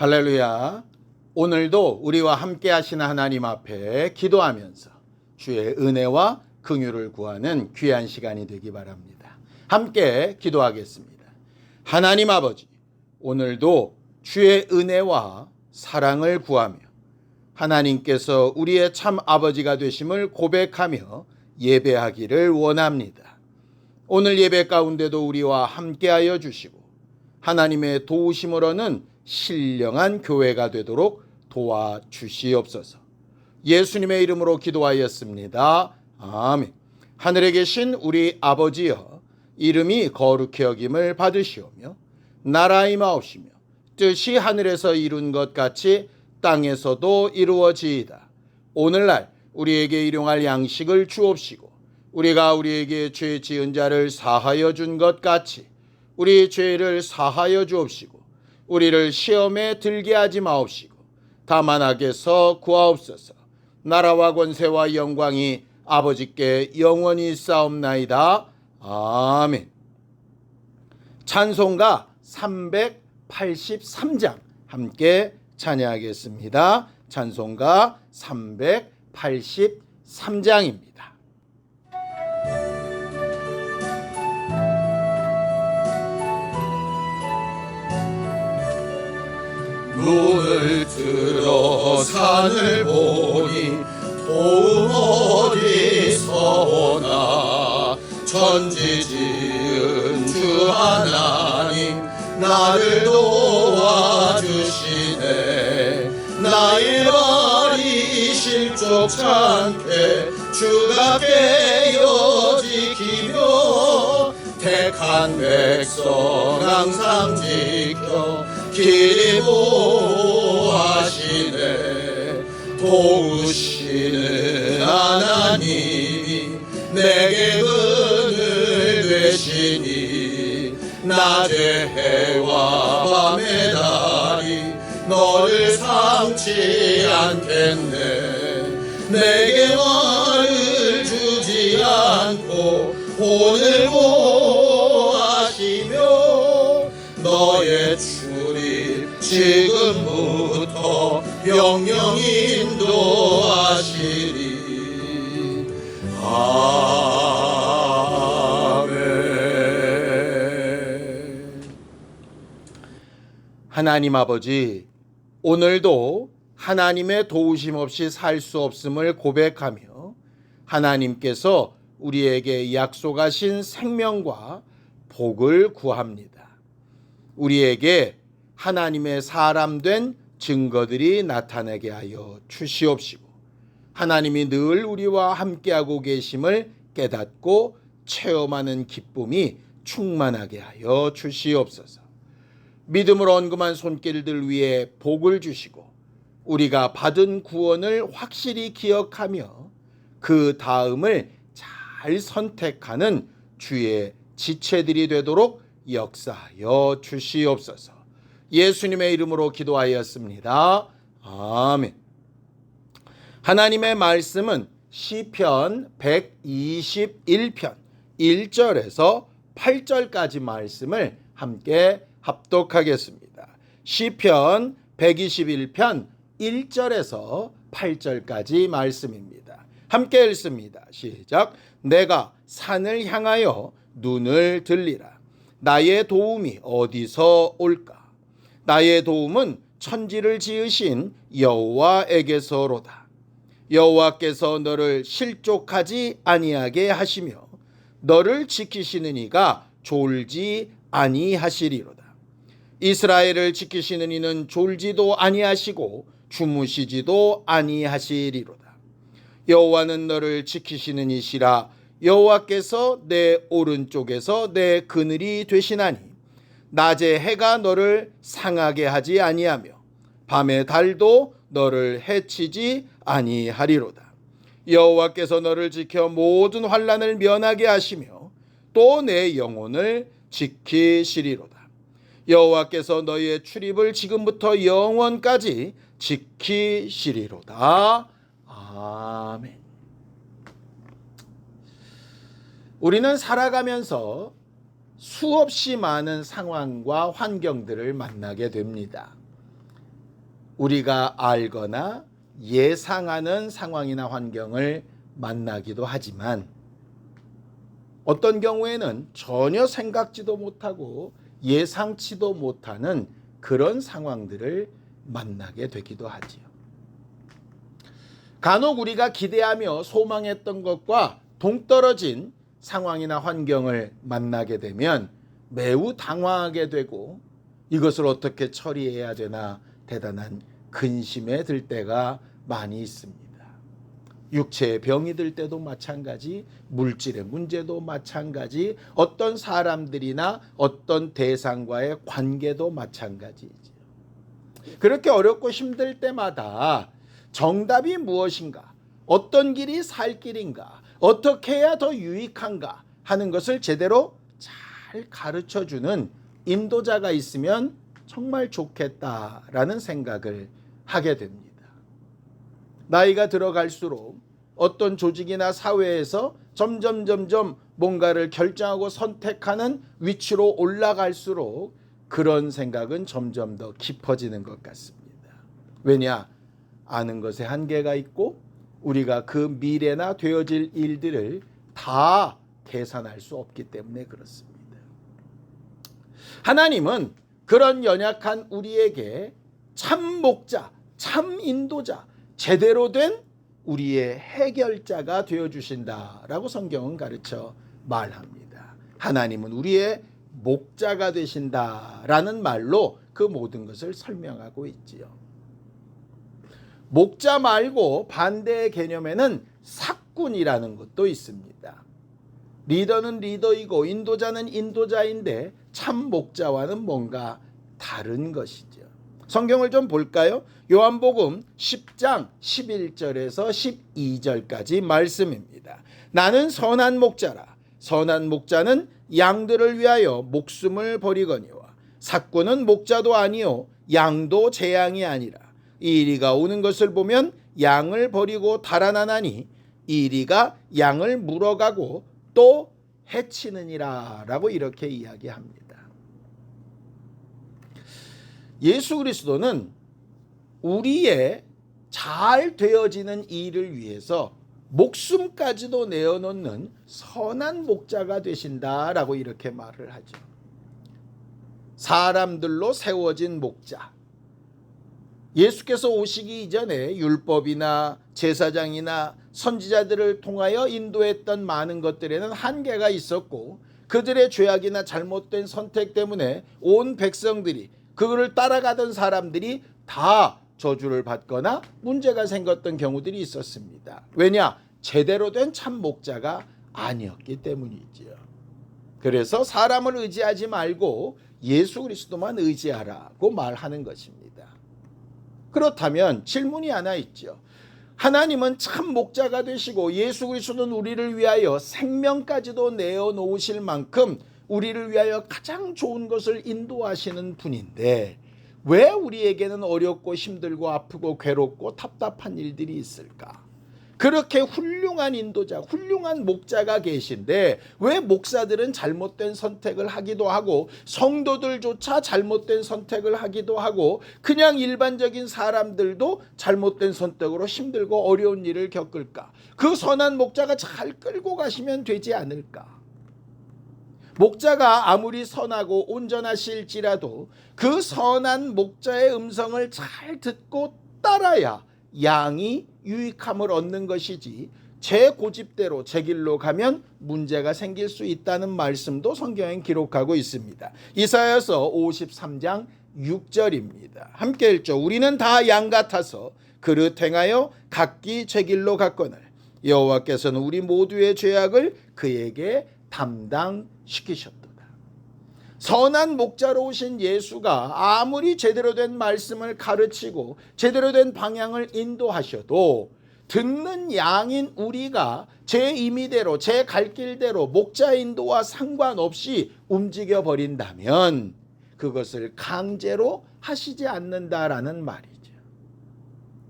할렐루야. 오늘도 우리와 함께 하시는 하나님 앞에 기도하면서 주의 은혜와 긍휼을 구하는 귀한 시간이 되기 바랍니다. 함께 기도하겠습니다. 하나님 아버지, 오늘도 주의 은혜와 사랑을 구하며 하나님께서 우리의 참 아버지가 되심을 고백하며 예배하기를 원합니다. 오늘 예배 가운데도 우리와 함께하여 주시고 하나님의 도우심으로는 신령한 교회가 되도록 도와주시옵소서. 예수님의 이름으로 기도하였습니다. 아멘. 하늘에 계신 우리 아버지여, 이름이 거룩히 여김을 받으시오며 나라 임하옵시며 뜻이 하늘에서 이룬 것 같이 땅에서도 이루어지이다. 오늘날 우리에게 일용할 양식을 주옵시고 우리가 우리에게 죄 지은 자를 사하여 준 것 같이 우리 죄를 사하여 주옵시고 우리를 시험에 들게 하지 마옵시고 다만 악에서 구하옵소서. 나라와 권세와 영광이 아버지께 영원히 있사옵나이다. 아멘. 찬송가 383장 함께 찬양하겠습니다. 찬송가 383장입니다. 눈을 들어 산을 보니 도움 어디서 오나. 천지 지은 주 하나님 나를 도와주시네. 나의 발이 실족치 않게 주가 깨어 지키며 택한 백성 항상 지켜 길이 보호하시네. 도우시는 하나님이 내게 은을 되시니 낮의 해와 밤의 달이 너를 삼지 않겠네. 내게 말을 주지 않고 오늘 보호하시며 너의 출입 지금부터 영영 인도하시리. 아멘. 하나님 아버지, 오늘도 하나님의 도우심 없이 살 수 없음을 고백하며 하나님께서 우리에게 약속하신 생명과 복을 구합니다. 우리에게 하나님의 사람 된 증거들이 나타나게 하여 주시옵시고 하나님이 늘 우리와 함께하고 계심을 깨닫고 체험하는 기쁨이 충만하게 하여 주시옵소서. 믿음으로 언금한 손길들 위에 복을 주시고 우리가 받은 구원을 확실히 기억하며 그 다음을 잘 선택하는 주의 지체들이 되도록 역사하여 주시옵소서. 예수님의 이름으로 기도하였습니다. 아멘. 하나님의 말씀은 시편 121편 1절에서 8절까지 말씀을 함께 합독하겠습니다. 시편 121편 1절에서 8절까지 말씀입니다. 함께 읽습니다. 시작. 내가 산을 향하여 눈을 들리라. 나의 도움이 어디서 올까? 나의 도움은 천지를 지으신 여호와에게서로다. 여호와께서 너를 실족하지 아니하게 하시며 너를 지키시는 이가 졸지 아니하시리로다. 이스라엘을 지키시는 이는 졸지도 아니하시고 주무시지도 아니하시리로다. 여호와는 너를 지키시는 이시라. 여호와께서 내 오른쪽에서 내 그늘이 되시나니 낮에 해가 너를 상하게 하지 아니하며 밤에 달도 너를 해치지 아니하리로다. 여호와께서 너를 지켜 모든 환난을 면하게 하시며 또 내 영혼을 지키시리로다. 여호와께서 너희의 출입을 지금부터 영원까지 지키시리로다. 아멘. 우리는 살아가면서 수없이 많은 상황과 환경들을 만나게 됩니다. 우리가 알거나 예상하는 상황이나 환경을 만나기도 하지만 어떤 경우에는 전혀 생각지도 못하고 예상치도 못하는 그런 상황들을 만나게 되기도 하지요. 간혹 우리가 기대하며 소망했던 것과 동떨어진 상황이나 환경을 만나게 되면 매우 당황하게 되고 이것을 어떻게 처리해야 되나 대단한 근심에 들 때가 많이 있습니다. 육체의 병이 들 때도 마찬가지, 물질의 문제도 마찬가지, 어떤 사람들이나 어떤 대상과의 관계도 마찬가지죠. 그렇게 어렵고 힘들 때마다 정답이 무엇인가, 어떤 길이 살 길인가, 어떻게 해야 더 유익한가 하는 것을 제대로 잘 가르쳐주는 인도자가 있으면 정말 좋겠다라는 생각을 하게 됩니다. 나이가 들어갈수록 어떤 조직이나 사회에서 점점 뭔가를 결정하고 선택하는 위치로 올라갈수록 그런 생각은 점점 더 깊어지는 것 같습니다. 왜냐? 아는 것에 한계가 있고 우리가 그 미래나 되어질 일들을 다 계산할 수 없기 때문에 그렇습니다. 하나님은 그런 연약한 우리에게 참 목자, 참 인도자, 제대로 된 우리의 해결자가 되어주신다라고 성경은 가르쳐 말합니다. 하나님은 우리의 목자가 되신다라는 말로 그 모든 것을 설명하고 있지요. 목자 말고 반대의 개념에는 사꾼이라는 것도 있습니다. 리더는 리더이고 인도자는 인도자인데 참 목자와는 뭔가 다른 것이죠. 성경을 좀 볼까요? 요한복음 10장 11절에서 12절까지 말씀입니다. 나는 선한 목자라. 선한 목자는 양들을 위하여 목숨을 버리거니와 사꾼은 목자도 아니요 양도 제 양이 아니라 이리가 오는 것을 보면 양을 버리고 달아나나니 이리가 양을 물어가고 또 해치느니라 라고 이렇게 이야기합니다. 예수 그리스도는 우리의 잘 되어지는 일을 위해서 목숨까지도 내어놓는 선한 목자가 되신다라고 이렇게 말을 하죠. 사람들로 세워진 목자. 예수께서 오시기 이전에 율법이나 제사장이나 선지자들을 통하여 인도했던 많은 것들에는 한계가 있었고 그들의 죄악이나 잘못된 선택 때문에 온 백성들이 그거를 따라가던 사람들이 다 저주를 받거나 문제가 생겼던 경우들이 있었습니다. 왜냐? 제대로 된 참 목자가 아니었기 때문이지요. 그래서 사람을 의지하지 말고 예수 그리스도만 의지하라고 말하는 것입니다. 그렇다면 질문이 하나 있죠. 하나님은 참 목자가 되시고 예수 그리스도는 우리를 위하여 생명까지도 내어놓으실 만큼 우리를 위하여 가장 좋은 것을 인도하시는 분인데 왜 우리에게는 어렵고 힘들고 아프고 괴롭고 답답한 일들이 있을까? 그렇게 훌륭한 인도자, 훌륭한 목자가 계신데 왜 목사들은 잘못된 선택을 하기도 하고 성도들조차 잘못된 선택을 하기도 하고 그냥 일반적인 사람들도 잘못된 선택으로 힘들고 어려운 일을 겪을까? 그 선한 목자가 잘 끌고 가시면 되지 않을까? 목자가 아무리 선하고 온전하실지라도 그 선한 목자의 음성을 잘 듣고 따라야 양이 유익함을 얻는 것이지 제 고집대로 제 길로 가면 문제가 생길 수 있다는 말씀도 성경에 기록하고 있습니다. 이사야서 53장 6절입니다. 함께 읽죠. 우리는 다 양 같아서 그릇 행하여 각기 제 길로 갔거늘 여호와께서는 우리 모두의 죄악을 그에게 담당시키셨도다. 선한 목자로 오신 예수가 아무리 제대로 된 말씀을 가르치고 제대로 된 방향을 인도하셔도 듣는 양인 우리가 제 임의대로 제 갈 길대로 목자 인도와 상관없이 움직여 버린다면 그것을 강제로 하시지 않는다라는 말이죠.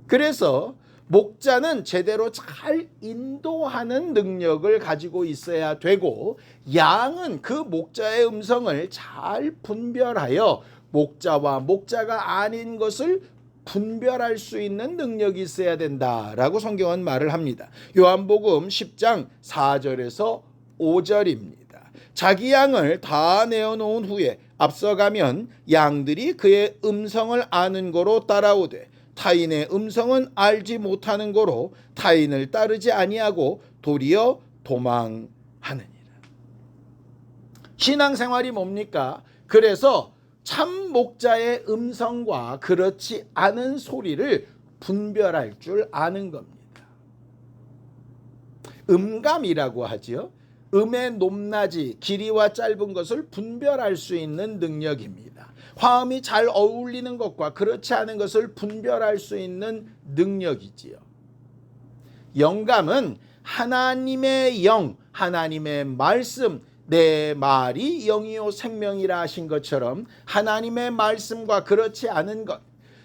그래서 목자는 제대로 잘 인도하는 능력을 가지고 있어야 되고 양은 그 목자의 음성을 잘 분별하여 목자와 목자가 아닌 것을 분별할 수 있는 능력이 있어야 된다라고 성경은 말을 합니다. 요한복음 10장 4절에서 5절입니다. 자기 양을 다 내어놓은 후에 앞서가면 양들이 그의 음성을 아는 거로 따라오되 타인의 음성은 알지 못하는 거로 타인을 따르지 아니하고 도리어 도망하느니라. 신앙생활이 뭡니까? 그래서 참 목자의 음성과 그렇지 않은 소리를 분별할 줄 아는 겁니다. 음감이라고 하죠. 음의 높낮이, 길이와 짧은 것을 분별할 수 있는 능력입니다. 화음이 잘 어울리는 것과 그렇지 않은 것을 분별할 수 있는 능력이지요. 영감은 하나님의 영, 하나님의 말씀, 내 말이 영이요 생명이라 하신 것처럼 하나님의 말씀과 그렇지 않은 것,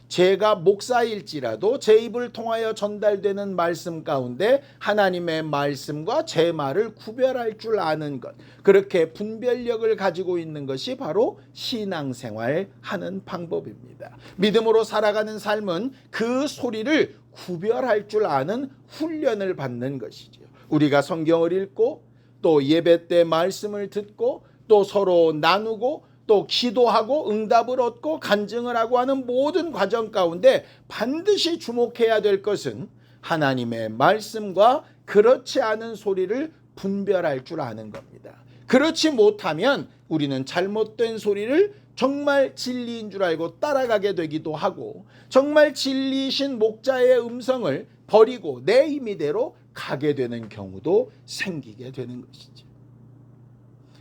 제가 목사일지라도 제 입을 통하여 전달되는 말씀 가운데 하나님의 말씀과 제 말을 구별할 줄 아는 것, 그렇게 분별력을 가지고 있는 것이 바로 신앙생활 하는 방법입니다. 믿음으로 살아가는 삶은 그 소리를 구별할 줄 아는 훈련을 받는 것이죠. 우리가 성경을 읽고 또 예배 때 말씀을 듣고 또 서로 나누고 또 기도하고 응답을 얻고 간증을 하고 하는 모든 과정 가운데 반드시 주목해야 될 것은 하나님의 말씀과 그렇지 않은 소리를 분별할 줄 아는 겁니다. 그렇지 못하면 우리는 잘못된 소리를 정말 진리인 줄 알고 따라가게 되기도 하고 정말 진리이신 목자의 음성을 버리고 내 임의대로 가게 되는 경우도 생기게 되는 것이죠.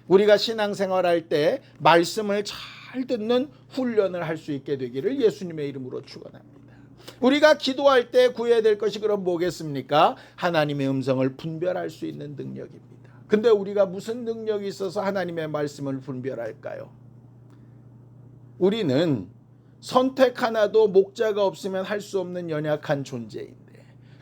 우리가 신앙생활할 때 말씀을 잘 듣는 훈련을 할 수 있게 되기를 예수님의 이름으로 축원합니다. 우리가 기도할 때 구해야 될 것이 그럼 뭐겠습니까? 하나님의 음성을 분별할 수 있는 능력입니다. 근데 우리가 무슨 능력이 있어서 하나님의 말씀을 분별할까요? 우리는 선택 하나도 목자가 없으면 할 수 없는 연약한 존재인데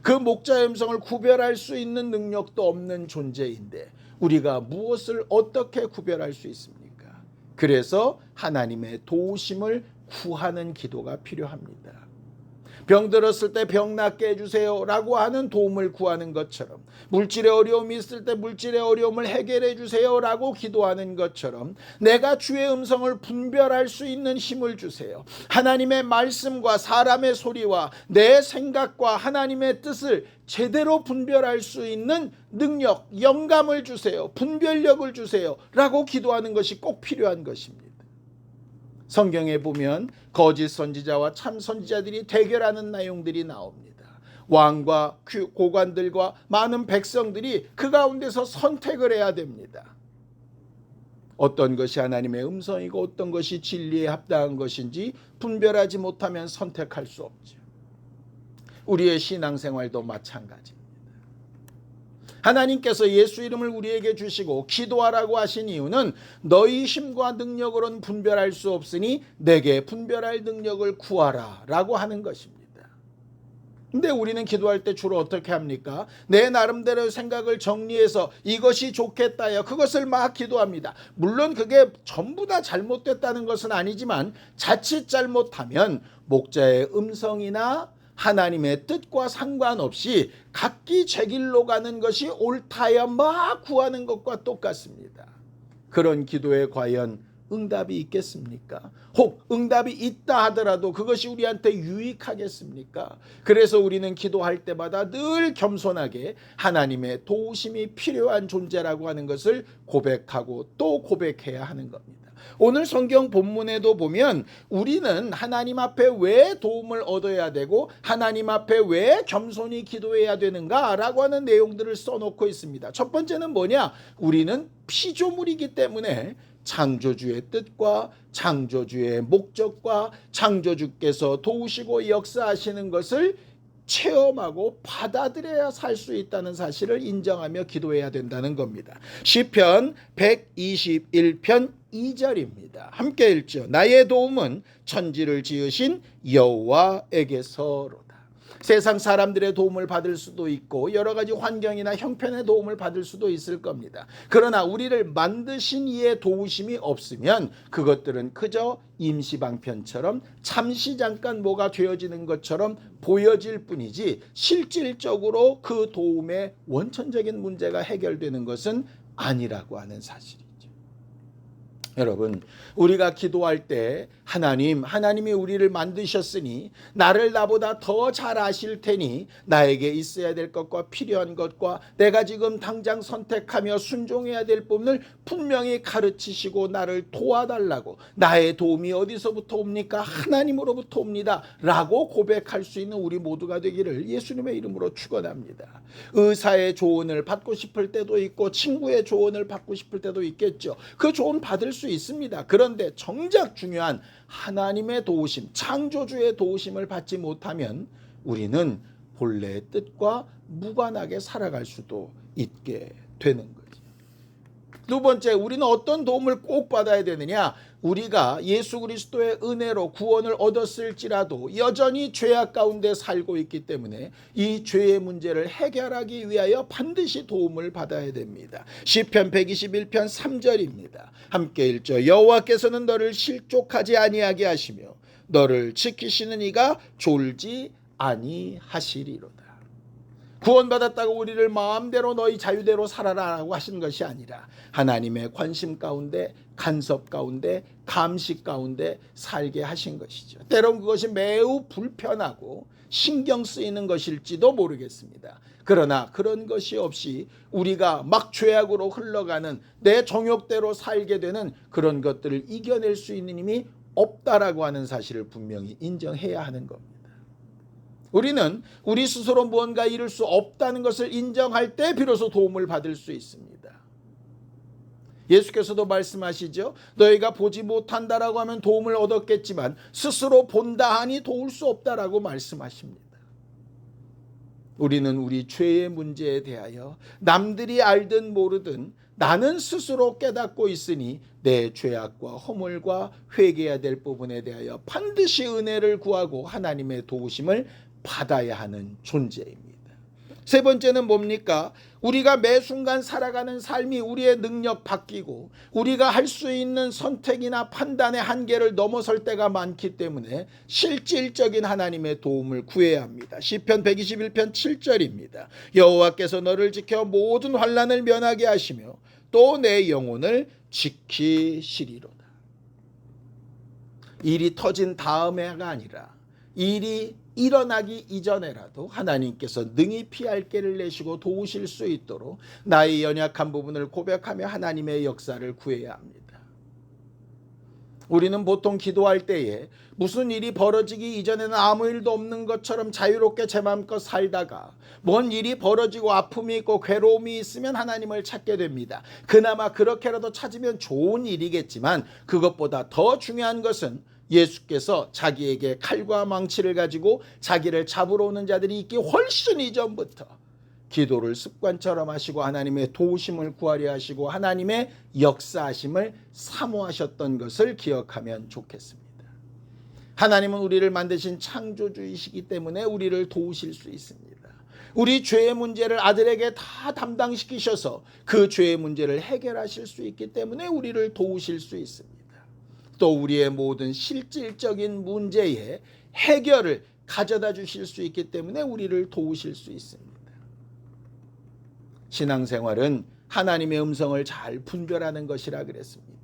그 목자의 음성을 구별할 수 있는 능력도 없는 존재인데 우리가 무엇을 어떻게 구별할 수 있습니까? 그래서 하나님의 도우심을 구하는 기도가 필요합니다. 병 들었을 때 병 낫게 해주세요 라고 하는 도움을 구하는 것처럼 물질의 어려움이 있을 때 물질의 어려움을 해결해 주세요 라고 기도하는 것처럼 내가 주의 음성을 분별할 수 있는 힘을 주세요. 하나님의 말씀과 사람의 소리와 내 생각과 하나님의 뜻을 제대로 분별할 수 있는 능력, 영감을 주세요. 분별력을 주세요 라고 기도하는 것이 꼭 필요한 것입니다. 성경에 보면 거짓 선지자와 참 선지자들이 대결하는 내용들이 나옵니다. 왕과 고관들과 많은 백성들이 그 가운데서 선택을 해야 됩니다. 어떤 것이 하나님의 음성이고 어떤 것이 진리에 합당한 것인지 분별하지 못하면 선택할 수 없죠. 우리의 신앙생활도 마찬가지입니다. 하나님께서 예수 이름을 우리에게 주시고 기도하라고 하신 이유는 너희 힘과 능력으로는 분별할 수 없으니 내게 분별할 능력을 구하라 라고 하는 것입니다. 근데 우리는 기도할 때 주로 어떻게 합니까? 내 나름대로 생각을 정리해서 이것이 좋겠다요. 그것을 막 기도합니다. 물론 그게 전부 다 잘못됐다는 것은 아니지만 자칫 잘못하면 목자의 음성이나 하나님의 뜻과 상관없이 각기 제 길로 가는 것이 옳다야 막 구하는 것과 똑같습니다. 그런 기도에 과연 응답이 있겠습니까? 혹 응답이 있다 하더라도 그것이 우리한테 유익하겠습니까? 그래서 우리는 기도할 때마다 늘 겸손하게 하나님의 도우심이 필요한 존재라고 하는 것을 고백하고 또 고백해야 하는 겁니다. 오늘 성경 본문에도 보면 우리는 하나님 앞에 왜 도움을 얻어야 되고 하나님 앞에 왜 겸손히 기도해야 되는가 라고 하는 내용들을 써놓고 있습니다. 첫 번째는 뭐냐? 우리는 피조물이기 때문에 창조주의 뜻과 창조주의 목적과 창조주께서 도우시고 역사하시는 것을 체험하고 받아들여야 살 수 있다는 사실을 인정하며 기도해야 된다는 겁니다. 시편 121편 2절입니다. 함께 읽죠. 나의 도움은 천지를 지으신 여호와에게서로다. 세상 사람들의 도움을 받을 수도 있고 여러 가지 환경이나 형편의 도움을 받을 수도 있을 겁니다. 그러나 우리를 만드신 이의 도우심이 없으면 그것들은 그저 임시방편처럼 잠시 잠깐 뭐가 되어지는 것처럼 보여질 뿐이지 실질적으로 그 도움의 원천적인 문제가 해결되는 것은 아니라고 하는 사실이죠. 여러분, 우리가 기도할 때 하나님이 우리를 만드셨으니 나를 나보다 더 잘 아실 테니 나에게 있어야 될 것과 필요한 것과 내가 지금 당장 선택하며 순종해야 될 부분을 분명히 가르치시고 나를 도와달라고, 나의 도움이 어디서부터 옵니까? 하나님으로부터 옵니다 라고 고백할 수 있는 우리 모두가 되기를 예수님의 이름으로 축원합니다. 의사의 조언을 받고 싶을 때도 있고 친구의 조언을 받고 싶을 때도 있겠죠. 그 조언 받을 수 있습니다. 그런데 정작 중요한 하나님의 도우심, 창조주의 도우심을 받지 못하면 우리는 본래의 뜻과 무관하게 살아갈 수도 있게 되는 거죠. 두 번째, 우리는 어떤 도움을 꼭 받아야 되느냐? 우리가 예수 그리스도의 은혜로 구원을 얻었을지라도 여전히 죄악 가운데 살고 있기 때문에 이 죄의 문제를 해결하기 위하여 반드시 도움을 받아야 됩니다. 시편 121편 3절입니다. 함께 읽죠. 여호와께서는 너를 실족하지 아니하게 하시며 너를 지키시는 이가 졸지 아니하시리로다. 구원받았다고 우리를 마음대로 너희 자유대로 살아라라고 하신 것이 아니라 하나님의 관심 가운데, 간섭 가운데, 감시 가운데 살게 하신 것이죠. 때론 그것이 매우 불편하고 신경 쓰이는 것일지도 모르겠습니다. 그러나 그런 것이 없이 우리가 막 죄악으로 흘러가는 내 정욕대로 살게 되는 그런 것들을 이겨낼 수 있는 힘이 없다라고 하는 사실을 분명히 인정해야 하는 겁니다. 우리는 우리 스스로 무언가 이룰 수 없다는 것을 인정할 때 비로소 도움을 받을 수 있습니다. 예수께서도 말씀하시죠. 너희가 보지 못한다라고 하면 도움을 얻었겠지만 스스로 본다 하니 도울 수 없다라고 말씀하십니다. 우리는 우리 죄의 문제에 대하여 남들이 알든 모르든 나는 스스로 깨닫고 있으니 내 죄악과 허물과 회개해야 될 부분에 대하여 반드시 은혜를 구하고 하나님의 도우심을 받아야 하는 존재입니다. 세 번째는 뭡니까? 우리가 매 순간 살아가는 삶이 우리의 능력 바뀌고 우리가 할 수 있는 선택이나 판단의 한계를 넘어설 때가 많기 때문에 실질적인 하나님의 도움을 구해야 합니다. 시편 121편 7절입니다. 여호와께서 너를 지켜 모든 환난을 면하게 하시며 또 내 영혼을 지키시리로다. 일이 터진 다음에가 아니라 일이 일어나기 이전에라도 하나님께서 능히 피할 길을 내시고 도우실 수 있도록 나의 연약한 부분을 고백하며 하나님의 역사를 구해야 합니다. 우리는 보통 기도할 때에 무슨 일이 벌어지기 이전에는 아무 일도 없는 것처럼 자유롭게 제 마음껏 살다가 뭔 일이 벌어지고 아픔이 있고 괴로움이 있으면 하나님을 찾게 됩니다. 그나마 그렇게라도 찾으면 좋은 일이겠지만 그것보다 더 중요한 것은 예수께서 자기에게 칼과 망치를 가지고 자기를 잡으러 오는 자들이 있기 훨씬 이전부터 기도를 습관처럼 하시고 하나님의 도우심을 구하려 하시고 하나님의 역사하심을 사모하셨던 것을 기억하면 좋겠습니다. 하나님은 우리를 만드신 창조주이시기 때문에 우리를 도우실 수 있습니다. 우리 죄의 문제를 아들에게 다 담당시키셔서 그 죄의 문제를 해결하실 수 있기 때문에 우리를 도우실 수 있습니다. 또 우리의 모든 실질적인 문제의 해결을 가져다 주실 수 있기 때문에 우리를 도우실 수 있습니다. 신앙생활은 하나님의 음성을 잘 분별하는 것이라 그랬습니다.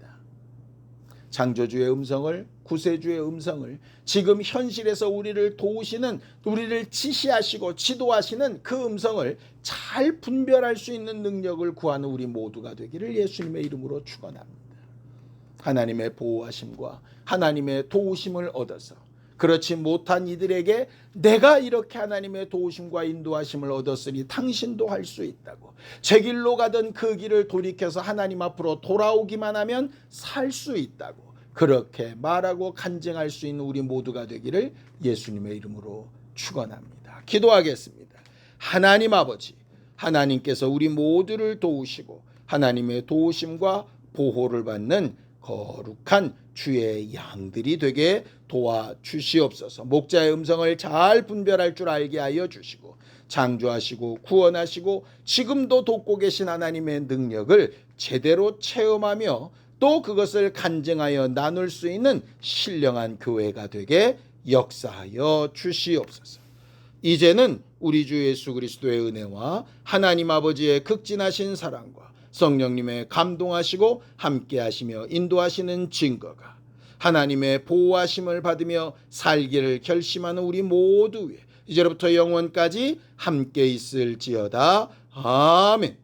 창조주의 음성을, 구세주의 음성을, 지금 현실에서 우리를 도우시는, 우리를 지시하시고 지도하시는 그 음성을 잘 분별할 수 있는 능력을 구하는 우리 모두가 되기를 예수님의 이름으로 축원합니다. 하나님의 보호하심과 하나님의 도우심을 얻어서 그렇지 못한 이들에게 내가 이렇게 하나님의 도우심과 인도하심을 얻었으니 당신도 할 수 있다고, 제 길로 가던 그 길을 돌이켜서 하나님 앞으로 돌아오기만 하면 살 수 있다고 그렇게 말하고 간증할 수 있는 우리 모두가 되기를 예수님의 이름으로 축원합니다. 기도하겠습니다. 하나님 아버지, 하나님께서 우리 모두를 도우시고 하나님의 도우심과 보호를 받는 거룩한 주의 양들이 되게 도와주시옵소서. 목자의 음성을 잘 분별할 줄 알게 하여 주시고 창조하시고 구원하시고 지금도 돕고 계신 하나님의 능력을 제대로 체험하며 또 그것을 간증하여 나눌 수 있는 신령한 교회가 되게 역사하여 주시옵소서. 이제는 우리 주 예수 그리스도의 은혜와 하나님 아버지의 극진하신 사랑과 성령님의 감동하시고 함께하시며 인도하시는 증거가 하나님의 보호하심을 받으며 살기를 결심하는 우리 모두 위에 이제로부터 영원까지 함께 있을지어다. 아멘.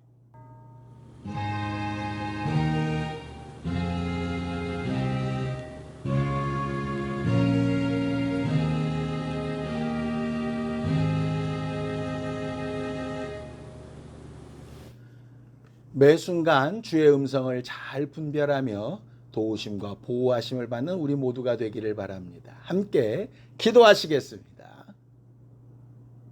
매 순간 주의 음성을 잘 분별하며 도우심과 보호하심을 받는 우리 모두가 되기를 바랍니다. 함께 기도하시겠습니다.